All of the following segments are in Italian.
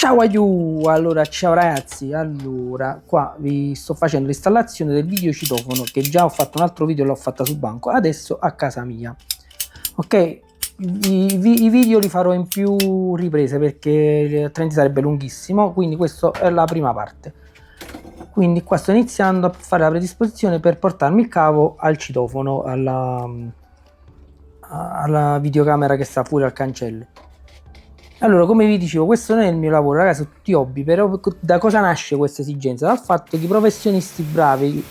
Ciao aiù! Allora, ciao ragazzi, allora qua vi sto facendo l'installazione del videocitofono, che già ho fatto un altro video, l'ho fatta sul banco, adesso a casa mia. Ok, i video li farò in più riprese perché altrimenti sarebbe lunghissimo, quindi questa è la prima parte. Quindi qua sto iniziando a fare la predisposizione per portarmi il cavo al citofono, alla videocamera che sta fuori al cancello. Allora, come vi dicevo, questo non è il mio lavoro, ragazzi, sono tutti hobby, però da cosa nasce questa esigenza? Dal fatto che i professionisti bravi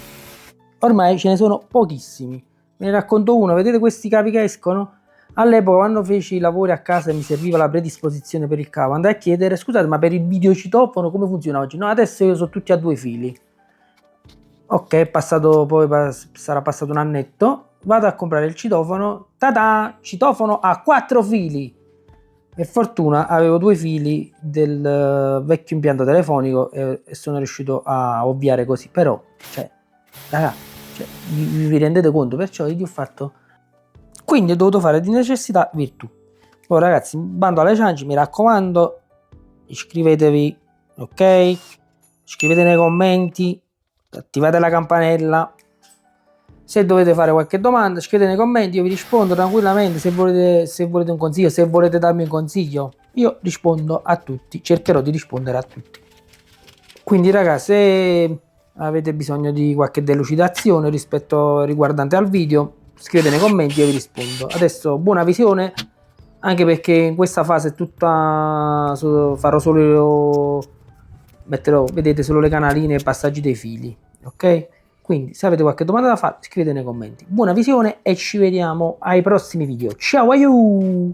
ormai ce ne sono pochissimi. Ve ne racconto uno, vedete questi cavi che escono? All'epoca, quando feci i lavori a casa e mi serviva la predisposizione per il cavo, andai a chiedere: scusate, ma per il videocitofono come funziona oggi? No, adesso io sono tutti a 2 fili. Ok, è passato, poi sarà passato un annetto, vado a comprare il citofono, tada, citofono a 4 fili. Per fortuna avevo 2 fili del vecchio impianto telefonico e sono riuscito a ovviare così. Però, cioè, ragazzi, vi rendete conto? Perciò io ho fatto, quindi ho dovuto fare di necessità virtù. Poi ragazzi, bando alle ciance, mi raccomando, iscrivetevi, ok? Scrivete nei commenti, attivate la campanella. Se dovete fare qualche domanda, scrivete nei commenti, io vi rispondo tranquillamente. Se volete un consiglio, se volete darmi un consiglio, io rispondo a tutti, cercherò di rispondere a tutti. Quindi ragazzi, se avete bisogno di qualche delucidazione riguardante al video, scrivete nei commenti, io vi rispondo. Adesso buona visione, anche perché in questa fase è tutta, farò solo, vedete solo le canaline e i passaggi dei fili, ok? Quindi se avete qualche domanda da fare, scrivete nei commenti. Buona visione e ci vediamo ai prossimi video. Ciao aiù!